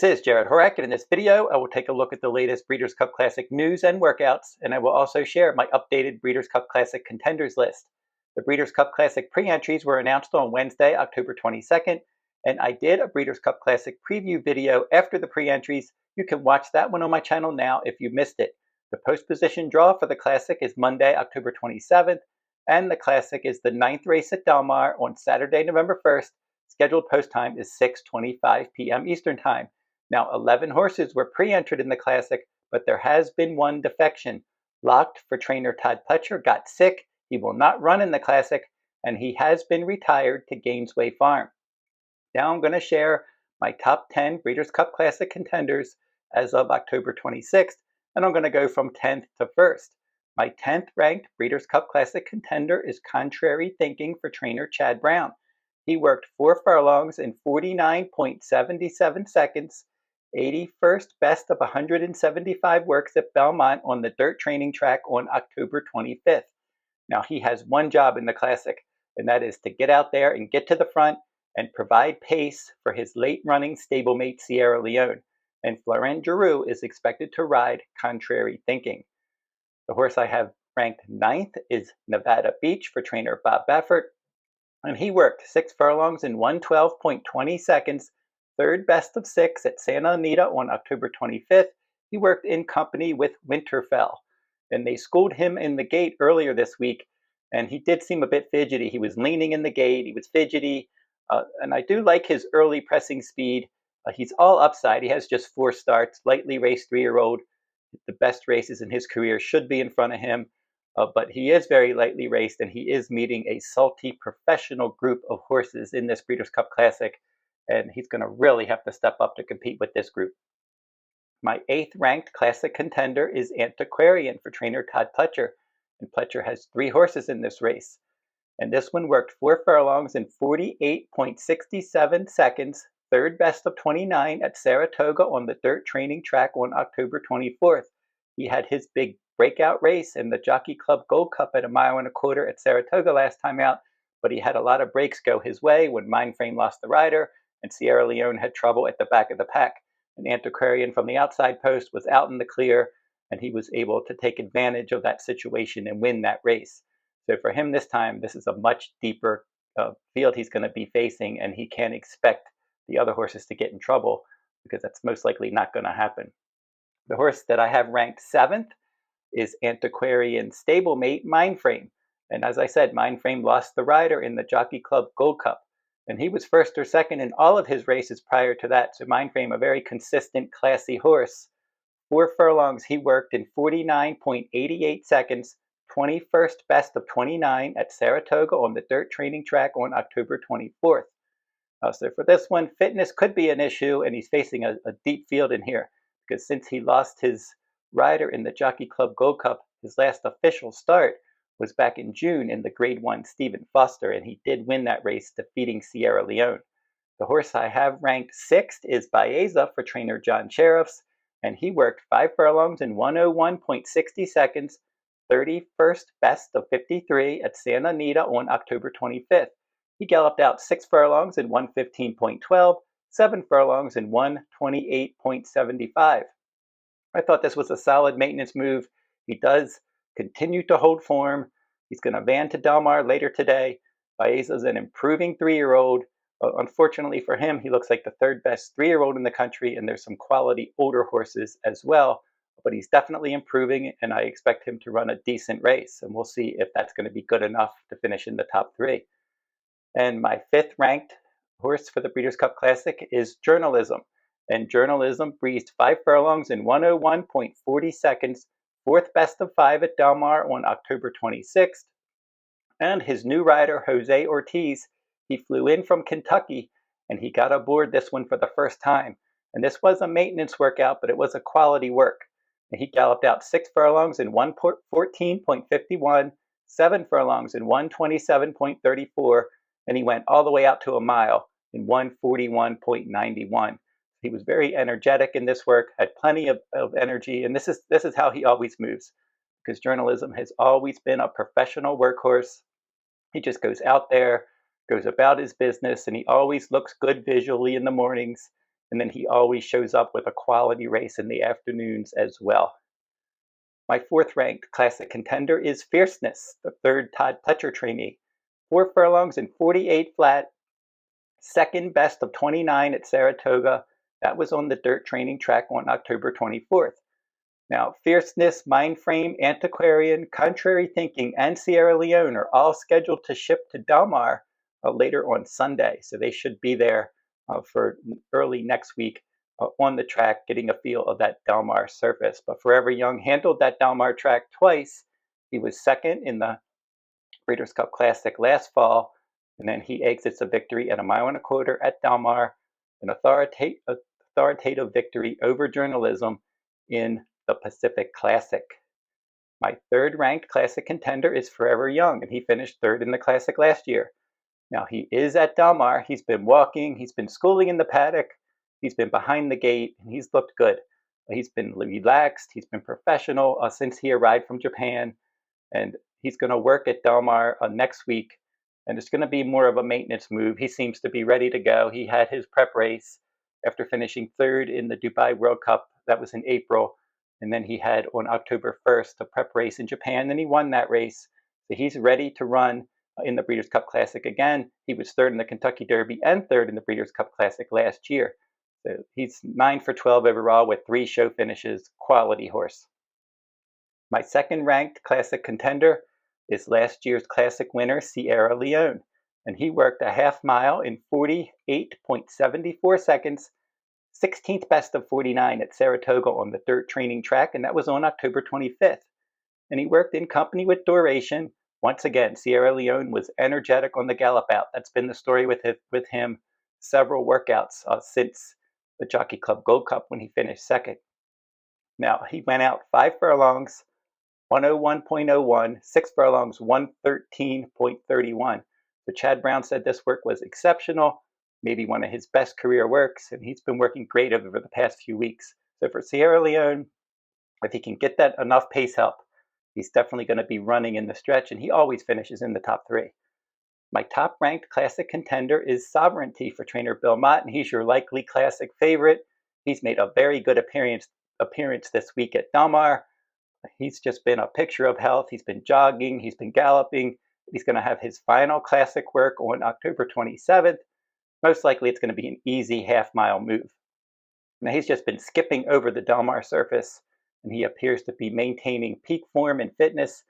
This is Jarrod Horak, and in this video, I will take a look at the latest Breeders' Cup Classic news and workouts, and I will also share my updated Breeders' Cup Classic contenders list. The Breeders' Cup Classic pre-entries were announced on Wednesday, October 22nd, and I did a Breeders' Cup Classic preview video after the pre-entries. You can watch that one on my channel now if you missed it. The post-position draw for the Classic is Monday, October 27th, and the Classic is the 9th race at Del Mar on Saturday, November 1st. Scheduled post time is 6:25 p.m. Eastern Time. Now, 11 horses were pre-entered in the Classic, but there has been one defection. Locked for trainer Todd Pletcher got sick. He will not run in the Classic, and he has been retired to Gainesway Farm. Now I'm going to share my top 10 Breeders' Cup Classic contenders as of October 26th, and I'm going to go from 10th to 1st. My 10th ranked Breeders' Cup Classic contender is Contrary Thinking for trainer Chad Brown. He worked 4 furlongs in 49.77 seconds, 81st best of 175 works at Belmont on the dirt training track on October 25th. Now he has one job in the Classic, and that is to get out there and get to the front and provide pace for his late running stablemate Sierra Leone. And Florent Giroux is expected to ride Contrary Thinking. The horse I have ranked 9th is Nevada Beach for trainer Bob Baffert. And he worked 6 furlongs in 112.20 seconds, 3rd best of 6 at Santa Anita on October 25th. He worked in company with Winterfell, and they schooled him in the gate earlier this week, and he did seem a bit fidgety. He was leaning in the gate, he was fidgety, and I do like his early pressing speed. He's all upside. He has just 4 starts, lightly raced 3-year-old. The best races in his career should be in front of him. But he is very lightly raced, and he is meeting a salty professional group of horses in this Breeders' Cup Classic, and he's going to really have to step up to compete with this group. My 8th ranked Classic contender is Antiquarian for trainer Todd Pletcher, and Pletcher has 3 horses in this race. And this one worked 4 furlongs in 48.67 seconds, 3rd best of 29 at Saratoga on the dirt training track on October 24th. He had his big breakout race in the Jockey Club Gold Cup at 1.25 miles at Saratoga last time out, but he had a lot of breaks go his way when Mindframe lost the rider and Sierra Leone had trouble at the back of the pack. An Antiquarian from the outside post was out in the clear, and he was able to take advantage of that situation and win that race. So for him this time, this is a much deeper field he's going to be facing, and he can't expect the other horses to get in trouble because that's most likely not going to happen. The horse that I have ranked 7th is Antiquarian stablemate Mindframe. And as I said, Mindframe lost the rider in the Jockey Club Gold Cup. And he was 1st or 2nd in all of his races prior to that. So Mindframe, a very consistent, classy horse. 4 furlongs he worked in 49.88 seconds, 21st best of 29 at Saratoga on the dirt training track on October 24th. So for this one, fitness could be an issue, and he's facing a deep field in here. Because since he lost his rider in the Jockey Club Gold Cup, his last official start was back in June in the Grade 1 Stephen Foster, and he did win that race, defeating Sierra Leone. The horse I have ranked 6th is Baeza for trainer John Sheriffs, and he worked 5 furlongs in 101.60 seconds, 31st best of 53 at Santa Anita on October 25th. He galloped out 6 furlongs in 115.12, 7 furlongs in 128.75. I thought this was a solid maintenance move. He does continue to hold form. He's going to van to Del Mar later today. Baeza's an improving 3-year-old. Unfortunately for him, he looks like the 3rd best 3-year-old in the country, and there's some quality older horses as well. But he's definitely improving, and I expect him to run a decent race. And we'll see if that's going to be good enough to finish in the top 3. And my 5th ranked horse for the Breeders' Cup Classic is Journalism. And Journalism breezed 5 furlongs in 101.40 seconds, 4th best of 5 at Del Mar on October 26th. And his new rider, Jose Ortiz, he flew in from Kentucky, and he got aboard this one for the first time. And this was a maintenance workout, but it was a quality work. And he galloped out 6 furlongs in 114.51, 7 furlongs in 127.34, and he went all the way out to a mile in 141.91. He was very energetic in this work, had plenty of energy, and this is how he always moves, because Journalism has always been a professional workhorse. He just goes out there, goes about his business, and he always looks good visually in the mornings, and then he always shows up with a quality race in the afternoons as well. My fourth ranked classic contender is Fierceness, the third Todd Pletcher trainee. 4 furlongs and 48 flat, second best of 29 at Saratoga. That was on the dirt training track on October 24th. Now, Fierceness, Mindframe, Antiquarian, Contrary Thinking, and Sierra Leone are all scheduled to ship to Del Mar later on Sunday. So they should be there for early next week on the track, getting a feel of that Del Mar surface. But Forever Young handled that Del Mar track twice. He was second in the Breeders' Cup Classic last fall, and then he exits a victory at 1.25 miles at Del Mar, an authoritative victory over journalism in the Pacific Classic. My third ranked classic contender is Forever Young, and he finished third in the Classic last year. Now he is at Del Mar. He's been walking, he's been schooling in the paddock, he's been behind the gate, and he's looked good. He's been relaxed, he's been professional since he arrived from Japan, and he's going to work at Del Mar next week, and it's going to be more of a maintenance move. He seems to be ready to go. He had his prep race after finishing third in the Dubai World Cup. That was in April. And then he had on October 1st a prep race in Japan, and he won that race. So he's ready to run in the Breeders' Cup Classic again. He was third in the Kentucky Derby and third in the Breeders' Cup Classic last year. So he's 9 for 12 overall with 3 show finishes. Quality horse. My second ranked classic contender is last year's Classic winner, Sierra Leone. And he worked a half mile in 48.74 seconds, 16th best of 49 at Saratoga on the dirt training track, and that was on October 25th. And he worked in company with Duration. Once again, Sierra Leone was energetic on the gallop out. That's been the story with him several workouts since the Jockey Club Gold Cup when he finished second. Now, he went out 5 furlongs, 101.01, 6 furlongs, 113.31. So Chad Brown said this work was exceptional, maybe one of his best career works, and he's been working great over the past few weeks. So for Sierra Leone, if he can get that enough pace help, he's definitely going to be running in the stretch, and he always finishes in the top 3. My top ranked classic contender is Sovereignty for trainer Bill Mott, and he's your likely classic favorite. He's made a very good appearance this week at Del Mar. He's just been a picture of health. He's been jogging, he's been galloping. He's going to have his final classic work on October 27th. Most likely it's going to be an easy half-mile move. Now he's just been skipping over the Del Mar surface, and he appears to be maintaining peak form and fitness.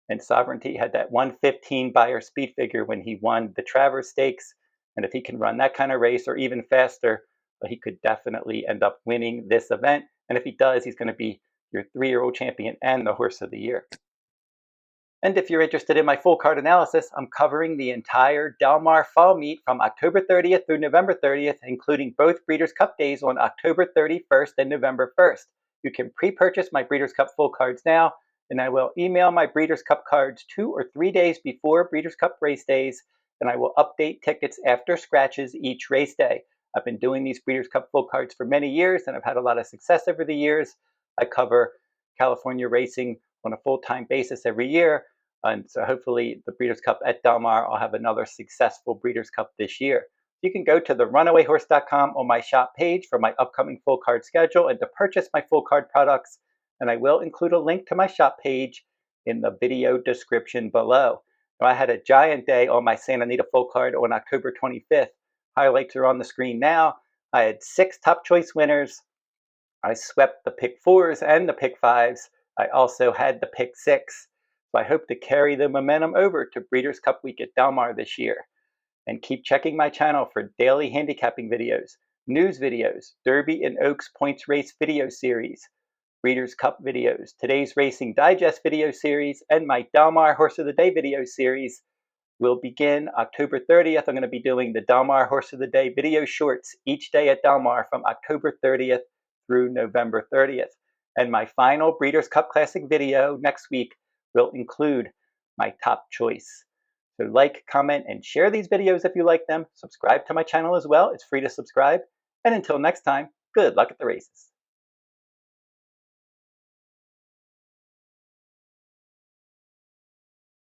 And Sovereignty had that 115 Beyer speed figure when he won the Travers Stakes. And if he can run that kind of race or even faster, he could definitely end up winning this event. And if he does, he's going to be your 3-year-old champion and the horse of the year. And if you're interested in my full card analysis, I'm covering the entire Del Mar fall meet from October 30th through November 30th, including both Breeders' Cup days on October 31st and November 1st. You can pre-purchase my Breeders' Cup full cards now, and I will email my Breeders' Cup cards 2 or 3 days before Breeders' Cup race days, and I will update tickets after scratches each race day. I've been doing these Breeders' Cup full cards for many years, and I've had a lot of success over the years. I cover California racing on a full-time basis every year, and so hopefully the Breeders' Cup at Del Mar, I'll have another successful Breeders' Cup this year. You can go to the runawayrhorse.com on my shop page for my upcoming full card schedule and to purchase my full card products, and I will include a link to my shop page in the video description below. Now, I had a giant day on my Santa Anita full card on October 25th. Highlights are on the screen now. I had 6 top choice winners. I swept the pick 4s and the pick 5s. I also had the pick 6. So I hope to carry the momentum over to Breeders' Cup Week at Del Mar this year. And keep checking my channel for daily handicapping videos, news videos, Derby and Oaks points race video series, Breeders' Cup videos, today's Racing Digest video series, and my Del Mar Horse of the Day video series will begin October 30th. I'm going to be doing the Del Mar Horse of the Day video shorts each day at Del Mar from October 30th through November 30th. And my final Breeders' Cup Classic video next week will include my top choice. So like, comment, and share these videos if you like them. Subscribe to my channel as well. It's free to subscribe. And until next time, good luck at the races.